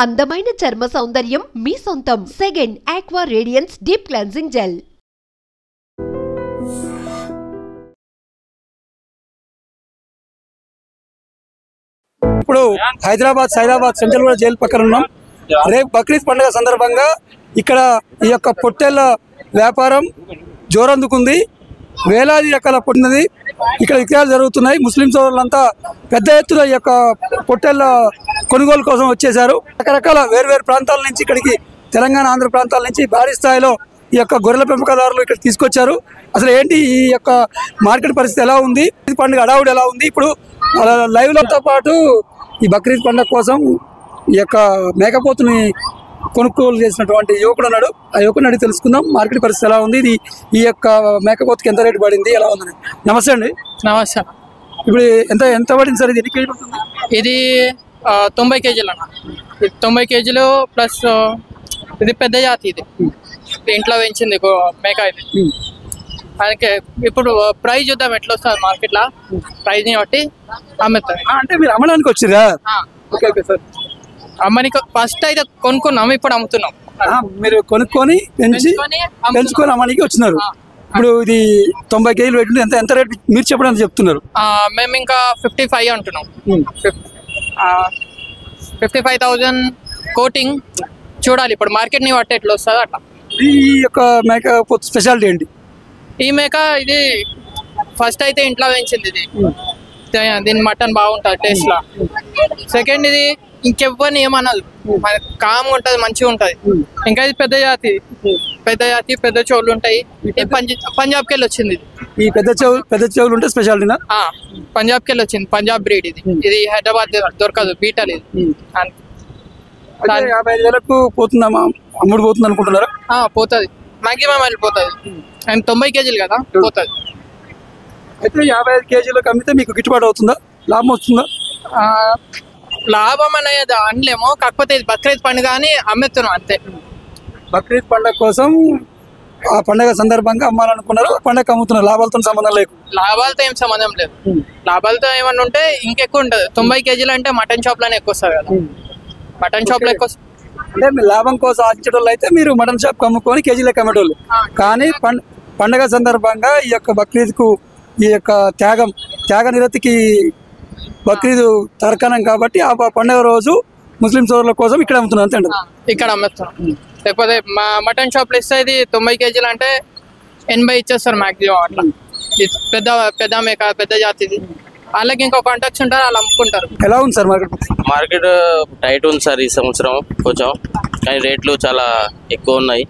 అందమైన చర్మ సౌందర్యం మీ సొంతం. Second aqua radiance deep cleansing gel. ఇప్పుడు హైదరాబాద్ సైదాబాద్ సెంట్రల్ జైలు పక్కన ఉన్నాం. రేపు బక్రీద్ పండుగ సందర్భంగా ఇక్కడ ఈ యొక్క పొట్టేళ్ల వ్యాపారం జోరందుకుంది. వేలాది రకాల పొట్టినది ఇక్కడ విక్రయాలు జరుగుతున్నాయి. ముస్లిం సోదరులంతా పెద్ద ఎత్తున ఈ యొక్క పొట్టేళ్ల కొనుగోలు కోసం వచ్చేశారు. రకరకాల వేర్వేరు ప్రాంతాల నుంచి ఇక్కడికి తెలంగాణ ఆంధ్ర ప్రాంతాల నుంచి భారీ స్థాయిలో ఈ యొక్క గొర్రెల పెంపకదారులు ఇక్కడ తీసుకొచ్చారు. అసలు ఏంటి ఈ యొక్క మార్కెట్ పరిస్థితి ఎలా ఉంది, పండుగ హడావుడి ఎలా ఉంది, ఇప్పుడు లైవ్లతో పాటు ఈ బక్రీద్ పండుగ కోసం ఈ యొక్క మేకపోతుని కొనుగోలు చేసినటువంటి యువకుడు ఉన్నాడు. ఆ యువకుని అడిగి తెలుసుకుందాం మార్కెట్ పరిస్థితి ఎలా ఉంది, ఈ యొక్క మేకపోతుకి ఎంత రేటు పడింది, ఎలా ఉందని. నమస్తే అండి. నమస్తే. ఇప్పుడు ఎంత పడింది సార్? ఇది ఎన్ని కేజీలు ఉంటుంది? ఇది 90 కేజీలు అన్న. 90 కేజీలు ప్లస్ ఇది పెద్ద జాతి. ఇది ఇంట్లో పెంచింది మేక. ఇది అందుకే ఇప్పుడు ప్రైస్ చూద్దాం ఎట్లా వస్తుంది మార్కెట్లో. ప్రైజ్ని బట్టి అమ్ముతారు. అంటే మీరు అమ్మడానికి వచ్చిరా? Okay okay sir. అమ్మనికి ఫస్ట్ అయితే కొనుక్కున్నాం, ఇప్పుడు అమ్ముతున్నాం. మీరు కొనుక్కొని పెంచుకొని అమ్మడానికి వచ్చినారు. ఇప్పుడు ఇది 90 కేజీలు పెట్టి ఎంత రేట్ మీరు చెప్పడానికి చెప్తున్నారు? మేము ఇంకా 55 అంటున్నాం. 55,000 కోటింగ్. చూడాలి ఇప్పుడు మార్కెట్ని బట్టి ఎట్లా వస్తుంది అట్లా. ఈ యొక్క మేక స్పెషాలిటీ ఏంటి? ఈ మేక ఇది ఫస్ట్ అయితే ఇంట్లో పెంచింది. ఇది దీని మటన్ బాగుంటుంది టేస్ట్లా. సెకండ్ ఇది ఇంకెవ్వరిని ఏమన్నది, కామ్గా ఉంటుంది, మంచిగా ఉంటుంది. ఇంకా ఇది పెద్ద జాతి. పెద్ద చెవులు ఉంటాయి. పంజాబ్కి వెళ్ళి వచ్చింది. ఈ పెద్ద చెవులు ఉంటే స్పెషాలిటీనా? పంజాబ్కి వెళ్ళి వచ్చింది. పంజాబ్ బ్రీడ్. ఇది హైదరాబాద్ దొరకదు, బీటల్. ఇది 55,000 పోతుందమ్మా, అమ్ముడు పోతుంది అనుకుంటున్నారా? పోతుంది, మాక్సిమం వెళ్ళిపోతుంది. అండ్ 90 కేజీలు కదా, పోతుంది. అయితే 55 కేజీలకు అమ్మితే మీకు గిట్టుబాటు అవుతుందా, లాభం వస్తుందా? లాభం అనేది అనలేమో, కాకపోతే ఇది బక్రీద్ పండుగ అని అమ్ముతున్నాం అంతే. బక్రీద్ పండుగ కోసం ఆ పండుగ సందర్భంగా అమ్మాలనుకున్నారు, పండుగ అమ్ముతున్నారు. లాభాలతో సంబంధం లేదు. లాభాలతో ఏం సంబంధం లేదు. లాభాలతో ఏమన్నా ఉంటే ఇంకెక్కువ ఉంటుంది. 90 కేజీలు అంటే మటన్ షాప్లోనే ఎక్కువ వస్తుంది కదా. మటన్ షాప్లో ఎక్కువ అంటే మీరు లాభం కోసం ఆశించడం అయితే మీరు మటన్ షాప్ అమ్ముకొని కేజీలకు అమ్మేటోళ్ళు. కానీ పండుగ సందర్భంగా ఈ యొక్క బక్రీద్కు ఈ యొక్క త్యాగ నిరతికి బక్రీద్ తర్కణం కాబట్టి ఆ పండుగ రోజు ముస్లిం సోదరుల కోసం ఇక్కడ అమ్ముతున్నారు అంతే. ఇక్కడ అమ్ముతున్నాం. లేకపోతే మా మటన్ షాప్లో ఇస్తే ఇది 90 కేజీలు అంటే 80 ఇచ్చేస్తారు మ్యాక్సిమం అట్లా. పెద్ద మేక, పెద్ద జాతిది. వాళ్ళకి ఇంకో కాంటాక్ట్స్ ఉంటారు, వాళ్ళు అమ్ముకుంటారు. ఎలా ఉంది సార్ మార్కెట్? మార్కెట్ టైట్ ఉంది సార్ ఈ సంవత్సరం కొంచెం, కానీ రేట్లు చాలా ఎక్కువ ఉన్నాయి.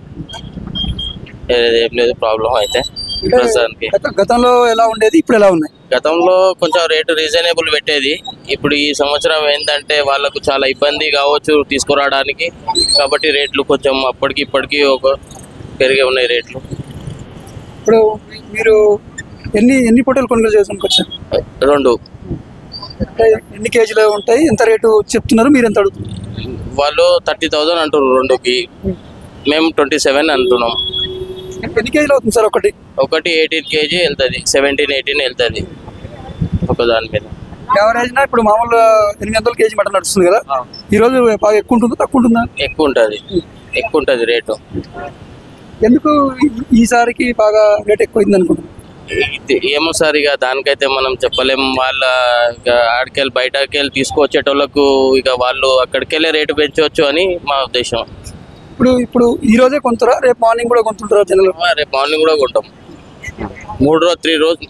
ఏం లేదు ప్రాబ్లం అయితే ప్రస్తుతానికి. గతంలో ఎలా ఉండేది, ఇప్పుడు ఎలా ఉన్నాయి? గతంలో కొంచెం రేటు రీజనబుల్ పెట్టేది. ఇప్పుడు ఈ సంవత్సరం ఏంటంటే వాళ్ళకు చాలా ఇబ్బంది కావచ్చు తీసుకురావడానికి, కాబట్టి రేట్లు కొంచెం అప్పటికి ఇప్పటికీ పెరిగే ఉన్నాయి రేట్లు. ఇప్పుడు మీరు ఎన్ని పొట్టలు కొనుగోలు చేసుకొచ్చారు? 2. ఎన్ని కేజీలు ఉంటాయి, ఎంత రేటు చెప్తున్నారు, మీరు ఎంత అడుగుతున్నారు? వాళ్ళు 30,000 అంటున్నారు 2కి, మేము 27 అంటున్నాం. ఎన్ని కేజీలు అవుతుంది సార్? ఒకటి 18 కేజీ వెళ్తుంది, 17-18 వెళ్తుంది ఒక దాని మీద. యావరేజ్ ఇప్పుడు మామూలుగా 800 కేజీ మటన్ నడుస్తుంది కదా, ఈ రోజు బాగా ఎక్కువ ఉంటుందా తక్కువ ఉంటుందా? ఎక్కువ ఉంటుంది రేటు. ఎందుకు ఈసారికి బాగా రేట్ ఎక్కువైంది అనుకుంటున్నాను? ఏమో సార్, ఇక దానికైతే మనం చెప్పలేము. వాళ్ళ ఆడికెళ్ళి బయటకెళ్ళి తీసుకొచ్చేటోళ్ళకు ఇక వాళ్ళు అక్కడికెళ్ళే రేటు పెంచవచ్చు అని మా ఉద్దేశం. ఇప్పుడు ఈ రోజే కొంటారా, రేపు మార్నింగ్ కూడా కొంటుంటారా జనాలు? రేపు మార్నింగ్ కూడా కొంటాం. 3 రోజు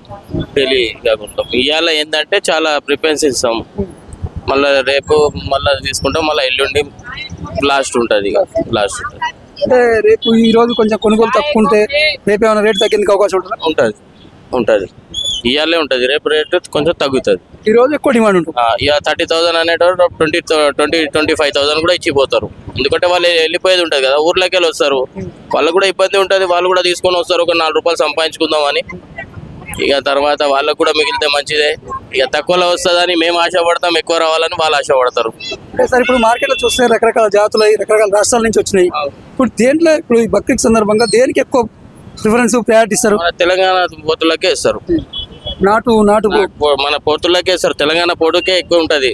డైలీగా కొంటాం. ఇవాళ ఏంటంటే చాలా ప్రిఫరెన్స్ ఇస్తాం. మళ్ళీ రేపు మళ్ళీ తీసుకుంటాం, మళ్ళీ ఎల్లుండి లాస్ట్ ఉంటుంది. అంటే రేపు ఈ రోజు కొంచెం కొనుగోలు తక్కువ ఉంటే రేపు ఏమైనా రేటు తగ్గేందుకు అవకాశం ఉంటుందా? ఉంటుంది. ఇవాళే ఉంటుంది, రేపు రేటు కొంచెం తగ్గుతుంది. ఈ రోజు ఎక్కువ డిమాండ్ ఉంటుంది. ఇక 30,000 అనేటప్పుడు 20-25,000 కూడా ఇచ్చిపోతారు. ఎందుకంటే వాళ్ళు వెళ్ళిపోయేది ఉంటుంది కదా, ఊర్లోకి వెళ్ళి వస్తారు. వాళ్ళకు కూడా ఇబ్బంది ఉంటుంది, వాళ్ళు కూడా తీసుకొని వస్తారు ఒక 4 రూపాయలు సంపాదించుకుందాం అని. ఇక తర్వాత వాళ్ళకు కూడా మిగిలితే మంచిదే. ఇక తక్కువలో వస్తుందని మేము ఆశపడతాం, ఎక్కువ రావాలని వాళ్ళు ఆశపడతారు. సార్ ఇప్పుడు మార్కెట్లో చూస్తే రకరకాల జాతులు రకరకాల రాష్ట్రాల నుంచి వచ్చినాయి. ఇప్పుడు దేంట్లో ఇప్పుడు ఈ బక్రీద్ సందర్భంగా దేనికి ఎక్కువ ప్రిఫరెన్స్ ప్రయారిటీ ఇస్తారు? తెలంగాణ పోతులకే ఇస్తారు. నాటు మన పోతులకే ఇస్తారు. తెలంగాణ పోటుకే ఎక్కువ ఉంటుంది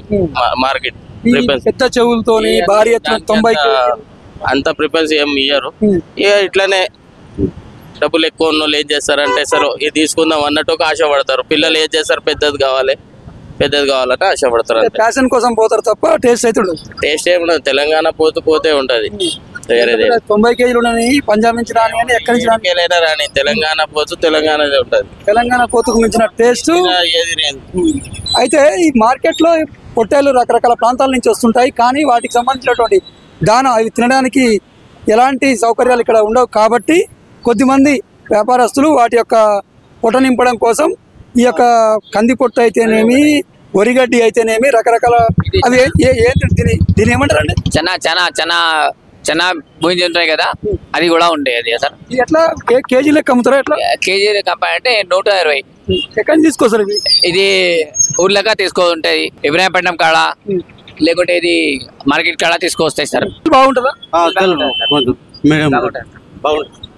మార్కెట్. ప్రిఫరెన్స్ పెద్ద చెవులతోని భారీ ఎత్తున 90 అంత ప్రిఫరెన్స్ ఏం ఇయ్యరు. ఇక ఇట్లానే డబ్బులు ఎక్కువ ఉన్న వాళ్ళు ఏం చేస్తారంటే సరే ఇది తీసుకుందాం అన్నట్టు ఒక ఆశపడతారు. పిల్లలు ఏం చేస్తారు, పెద్దది కావాలంటే ఆశపడతారు. ఫ్యాషన్ కోసం పోతారు తప్ప టేస్ట్ అయితే ఉండదు. టేస్ట్ ఏముండదు, తెలంగాణ పోతే ఉంటది. వేరేది 90 కేజీలు ఉన్నాయి, పంజాబ్ నుంచి రాని కానీ ఎక్కడి నుంచి రాని రాని తెలంగాణ తెలంగాణదే ఉంటది. తెలంగాణ పోతుకు మించిన టేస్ట్ ఏది లేదు. అయితే ఈ మార్కెట్ లో పొట్టేలు రకరకాల ప్రాంతాల నుంచి వస్తుంటాయి, కానీ వాటికి సంబంధించినటువంటి దాన అవి తినడానికి ఎలాంటి సౌకర్యాలు ఇక్కడ ఉండవు. కాబట్టి కొద్దిమంది వ్యాపారస్తులు వాటి యొక్క పొట్ట నింపడం కోసం ఈ యొక్క కంది పొట్టు అయితేనేమి, వరిగడ్డి అయితేనేమి, రకరకాల అవి ఏంటి దీని ఏమంటారండి? చనా భూమి ఉంటాయి కదా, అది కూడా ఉండేది సార్. ఎట్లా కేజీ లెక్క అమ్ముతారా? ఎట్లా కేజీ లెక్క అంటే 120. ఎక్కడి నుంచి తీసుకొస్తారు ఇది ఊర్లగా తీసుకోంటాయి, ఇబ్రాహీంపట్నం కాడ లేకుంటే ఇది మార్కెట్ కాడ తీసుకొస్తాయి సార్. బాగుంటుందా?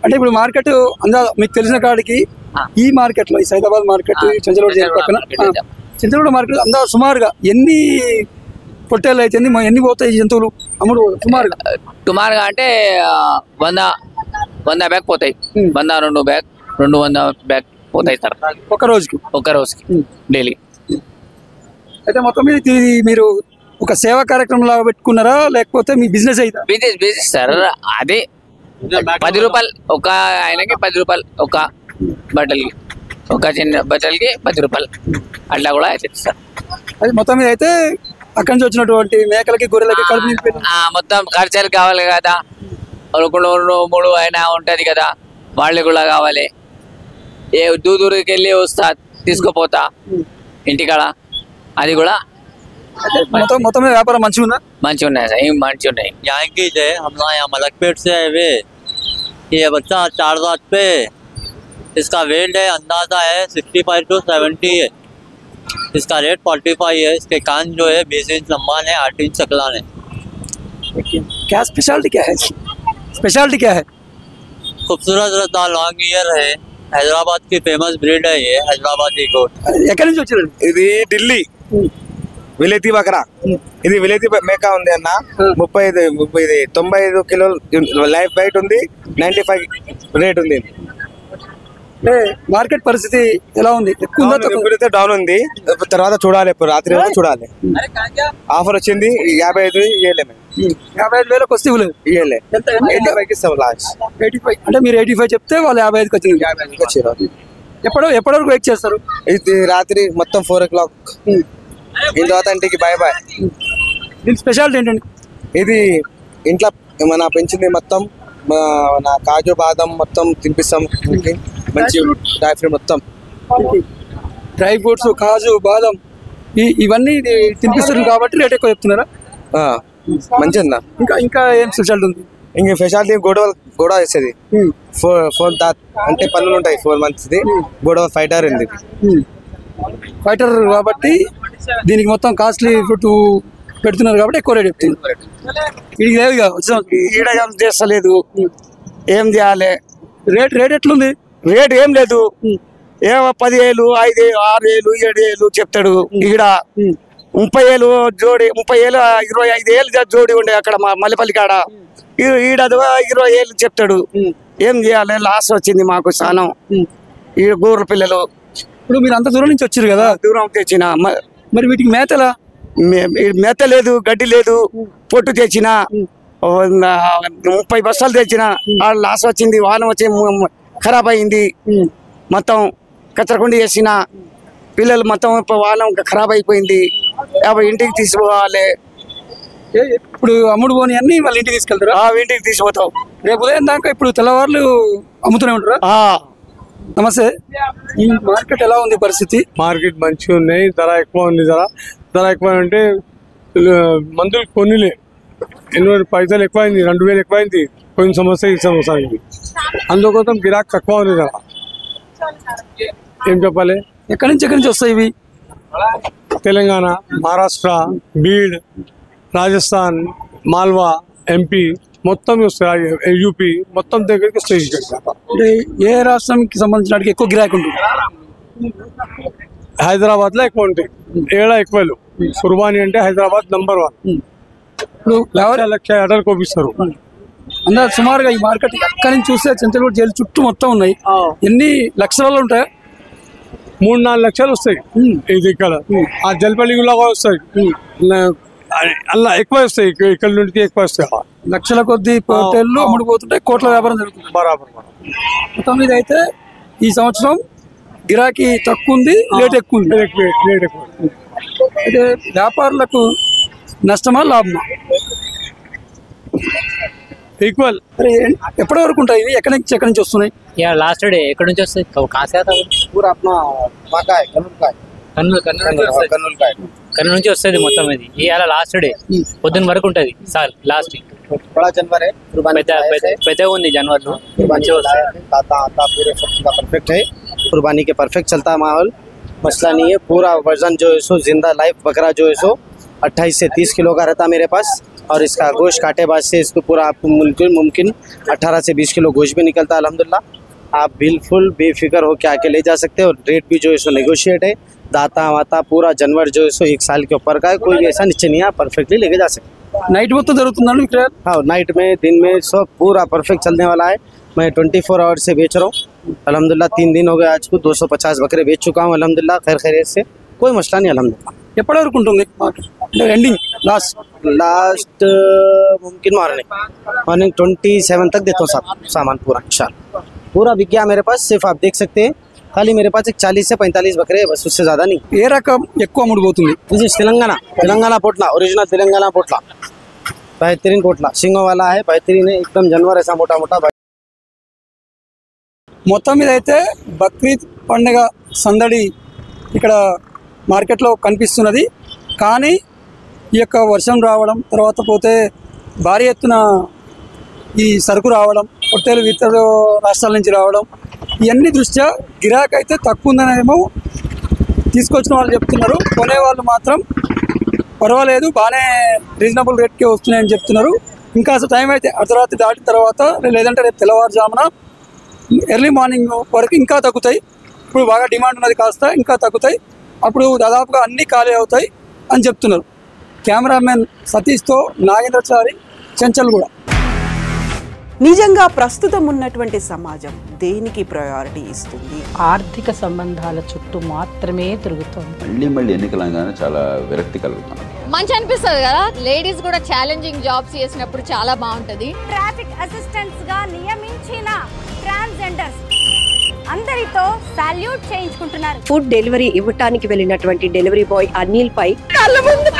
అంటే ఇప్పుడు మార్కెట్ మీకు తెలిసిన కాడికి ఈ మార్కెట్ లో, ఈ సైదాబాద్ మార్కెట్, చంద్రగూడ పక్కన చంద్రగూడ మార్కెట్ అందాజ సుమారుగా ఎన్ని పొట్టేళ్ళు అయితే ఎన్ని పోతాయి జంతువులు అమ్ముడు? సుమారుగా అంటే 100 బ్యాగ్ పోతాయి. 200 బ్యాగ్ పోతాయి సార్ ఒక రోజుకి డైలీ. అయితే మొత్తం మీద మీరు ఒక సేవా కార్యక్రమం లాగా పెట్టుకున్నారా, లేకపోతే మీ బిజినెస్ అయితే? Business sir. అదే 10 రూపాయలు ఒక ఆయనకి, 10 రూపాయలు ఒక బట్టలకి, ఒక చిన్న బట్టలకి 10 రూపాయలు అట్లా కూడా అవుతుంది సార్. అది మొత్తం మీద అయితే అక్కడి నుంచి వచ్చినటువంటి మేకలకి, గొర్రెలకి కలిపి మొత్తం ఖర్చులు కావాలి కదా, 3 అయినా ఉంటది కదా, వాళ్ళు కూడా కావాలి. దూరికి వెళ్ళి వస్తా తీసుకుపోతా ఇంటికాడ, అది కూడా మొత్తం వ్యాపారం మంచిగా ఉందా? మంచిగా ఉన్నాయి సార్, ఏం మంచిగా ఉన్నాయి. यहाँ की है हम लोग यहाँ मलकपेट से आए हुए। ये बच्चा 4 दांत पे, इसका वेट है अंदाजा है 65 to 70 है। इसका रेट 45 है। इसके कान जो है 20 इंच लंबा है, 8 इंच चकला है। क्या स्पेशलिटी क्या है? खूबसूरत रहता लॉन्ग ईयर है, हैदराबाद की फेमस ब्रीड है ये, हैदराबादी गोट। ఎక్కడి నుంచి వచ్చారు? ఇది ఢిల్లీ విలేతి బకరా. ఇది విలేతి మేక ఉంది అన్న. 95 కిలోలు లైఫ్ వెయిట్ ఉంది, 95 రేట్ ఉంది. మార్కెట్ పరిస్థితి ఎలా ఉంది? ఎప్పుడైతే డౌన్ ఉంది, తర్వాత చూడాలి, రాత్రి చూడాలి. ఆఫర్ వచ్చింది 55 ఇవ్వలేము. 55,000 వస్తే ఇవ్వలేదు. 85 ఇస్తాం లాస్ట్. 85 అంటే మీరు 85 చెప్తే వాళ్ళు 55కి వచ్చింది. 55కి వచ్చారు. ఎప్పటి వరకు వెయిట్ చేస్తారు? ఇది రాత్రి మొత్తం 4 o'clock. దీని తర్వాత ఇంటికి బాయ్. దీని స్పెషాలిటీ ఏంటండి? ఇది ఇంట్లో మన పెంచింది మొత్తం, మన కాజు బాదం మొత్తం తినిపిస్తాం. మంచి డ్రై ఫ్రూట్ మొత్తం, డ్రై ఫ్రూట్స్, కాజు బాదం ఇవన్నీ తినిపిస్తారు కాబట్టి రేట్ ఎక్కువ చెప్తున్నారా? మంచిగా. ఇంకా ఏం స్పెషాలిటీ ఉంది? ఇంక స్పెషాలిటీ గోడ వేస్తుంది. 4 అంటే పనులు ఉంటాయి, 4 months. గోడ ఫైటర్ ఉంది, ఫైటర్ కాబట్టి దీనికి మొత్తం కాస్ట్లీ ఫుడ్ పెడుతున్నారు కాబట్టి ఎక్కువ రేట్ చెప్తున్నారు. ఇది లేదుగా ఈడ ఏం చేస్తలేదు, ఏం చేయాలి? రేట్ ఎట్లుంది? రేట్ ఏం లేదు, 10,000, 5,000, 6,000, 7,000 చెప్తాడు. ఈడ 30,000 జోడి, 30,000, 25,000 జోడి ఉండే అక్కడ మల్లెపల్లి కాడ. ఈడ 20,000 చెప్తాడు. ఏం చేయాలి? లాస్ వచ్చింది మాకు చాలా. ఈ గోర్ల పిల్లలు. ఇప్పుడు మీరు అంత దూరం నుంచి వచ్చారు కదా, దూరం తెచ్చిన, మరి వీటికి మేతలా? మేత లేదు, గడ్డి లేదు. పొట్టు తెచ్చిన 30 బస్తాలు తెచ్చిన, లాస్ వచ్చింది. వాహనం వచ్చి ఖరాబ్ అయింది, మొత్తం కచ్చరకుండి చేసిన. పిల్లలు మొత్తం వాహనం ఖరాబ్ అయిపోయింది. ఇంటికి తీసుకోవాలి. ఇప్పుడు అమ్ముడు పోని అన్ని వాళ్ళ ఇంటికి తీసుకెళ్తారు? ఇంటికి తీసుకుపోతావు. రేపు ఉదయం దాకా ఇప్పుడు తెల్లవారులు అమ్ముతూనే ఉంటారా? నమస్తే. ఈ మార్కెట్ ఎలా ఉంది పరిస్థితి? మార్కెట్ మంచిగా ఉన్నాయి, ధర ఎక్కువ ఉంది. ధర ఎక్కువ అంటే మందులు కొనిలే, పైసలు ఎక్కువైంది, 2,000 ఎక్కువైంది పోయిన సంవత్సరం, ఈ సంవత్సరానికి. అందుకోసం గిరాక్ తక్కువ ఉంది. ధర ఏం చెప్పాలి? ఎక్కడి నుంచి వస్తాయి ఇవి? తెలంగాణ, మహారాష్ట్ర, బీడ్, రాజస్థాన్, మాల్వా, MP మొత్తం వస్తాయి, యూపీ మొత్తం దగ్గరికి వస్తాయి. అంటే ఏ రాష్ట్రానికి సంబంధించిన ఎక్కువ గిరాకీ ఉంటుంది? హైదరాబాద్ లో ఎక్కువ ఉంటాయి, ఏడా ఎక్కువ కుర్బానీ అంటే హైదరాబాద్ నంబర్ 1. ఇప్పుడు లక్ష ఆర్డర్ కోపిస్తారు. అందరూ సుమారుగా ఈ మార్కెట్ ఎక్కడి నుంచి చూస్తే చెంచల్గూడ జైలు చుట్టూ మొత్తం ఉన్నాయి. ఎన్ని లక్షలలో ఉంటాయి? 3-4 లక్షలు వస్తాయి. ఇది ఇక్కడ ఆ జల్పల్లి లాగా వస్తాయి, అలా ఎక్కువ వస్తాయి, ఇక్కడ నుండి ఎక్కువ వస్తాయి. లక్షల కొద్ది హోటళ్ళు అమ్ముడుపోతుంటాయి, కోట్ల వ్యాపారం జరుగుతుంది. బరాబర్. మొత్తం మీద అయితే ఈ సంవత్సరం గిరాకీ తక్కువ ఉంది, రేట్ ఎక్కువ ఉంది. అయితే వ్యాపారులకు నష్టమా లాభమా? ఈక్వల్. ఎప్పటి వరకు ఉంటాయి ఇవి? ఎక్కడి నుంచి వస్తున్నాయి? लास्ट डे ఎక్కడి నుంచి వస్తాయి? कहाँ से आता है? पूरा अपना वाका है, कन्नूल का है. కన్ను నుంచి వస్తుంది మొత్తం. ఇది ఇవాళ లాస్ట్ డే, పొద్దున్న వరకు ఉంటుంది సార్. లాస్ట్ बड़ा जानवर है, పెద్దగా ఉంది జనవరి. पूरे सब का परफेक्ट है, कुर्बानी के परफेक्ट चलता है माहौल, मसला नहीं है. पूरा वजन जो है सो जिंदा लाइफ बकरा जो है सो 28 से 30 किलो का रहता है मेरे पास. और इसका गोश्त काटेबाज से इसको पूरा आपको मुमकिन 18 से 20 किलो गोश्त भी निकलता है अल्हम्दुलिल्लाह. आप बिल्कुल बेफिक्र होकर आके ले जा सकते हो. और रेट भी जो है सो नेगोशिएट है. दाता वाता पूरा जानवर जो है सो 1 साल के ऊपर का है, कोई भी ऐसा नीचे नहीं है, परफेक्टली लेके जा सकते. నైట్ మొత్తం జరుగుతుందండి విక్రయాలు? हाँ, नाइट में दिन में सब पूरा परफेक्ट चलने वाला है. मैं 24 आवर्स से बेच रहा हूँ अल्हम्दुलिल्लाह. 3 दिन हो गए आज को, 250 बकरे बेच चुका हूँ अल्हम्दुलिल्लाह. खैरियत से, कोई मसला नहीं अल्हम्दुलिल्लाह. ఎప్పటి వరకు ఉంటుంది ఎండింగ్? लास्ट मुमकिन मॉर्निंग 27 तक देता हूँ सामान पूरा इंशाल्लाह. पूरा बिक गया मेरे पास. सिर्फ आप देख सकते हैं, खाली मेरे पास एक 40 से 45 बकरे है, बस उससे ज़्यादा नहीं. ఏ రకం ఎక్కువ అమ్ముడుపోతుంది? तेलंगाना पोटला, ओरिजिनल तेलंगाना पोटला, बेहतरीन पोटला, सिंगों वाला है, बेहतरीन है एकदम. जानवर ऐसा मोटा मोटा. మొత్తం మీద అయితే బక్రీద్ పండుగ సందడి ఇక్కడ మార్కెట్లో కనిపిస్తున్నది. కానీ ఈ యొక్క వర్షం రావడం, తర్వాత పోతే భారీ ఎత్తున ఈ సరుకు రావడం, పొట్టేలు ఇతర రాష్ట్రాల నుంచి రావడం, ఇవన్నీ దృష్ట్యా గిరాకీ అయితే తక్కువ ఉందనేమో తీసుకొచ్చిన వాళ్ళు చెప్తున్నారు. కొనే వాళ్ళు మాత్రం పర్వాలేదు, బాగానే రీజనబుల్ రేట్కే వస్తున్నాయని చెప్తున్నారు. ఇంకా అసలు టైం అయితే అర్ధరాత్రి దాటిన తర్వాత, లేదంటే రేపు తెల్లవారుజామున ఎర్లీ మార్నింగ్ వరకు ఇంకా తగ్గుతాయి. ఇప్పుడు బాగా డిమాండ్ ఉన్నది కాస్త ఇంకా తగ్గుతాయి. అప్పుడు దాదాపుగా అన్నీ ఖాళీ అవుతాయి అని చెప్తున్నారు. కెమెరామెన్ సతీష్తో నాగేంద్రచారి, చెంచల్గూడ. నిజంగా ప్రస్తుతం ఉన్నటువంటి సమాజం దేనికి ప్రయారిటీ ఇస్తుంది? ఆర్థిక సంబంధాల చుట్టూ మాత్రమే తిరుగుతుంది. మళ్ళీ ఎన్నికలంగానే చాలా విరక్తి కలుగుతుంది. మంచి అనిపిస్తుంది కదా, లేడీస్ కూడా ఛాలెంజింగ్ జాబ్స్ చేసినప్పుడు చాలా బాగుంటది. ట్రాఫిక్ అసిస్టెంట్స్ గా నియమించిన ట్రాన్స్జెండర్స్ అందరితో సాల్యూట్ చేయించుకుంటున్నారు. ఫుడ్ డెలివరీ ఇవ్వటానికి వెళ్ళినటువంటి డెలివరీ బాయ్ అనిల్ పై కళ్ళ ముందు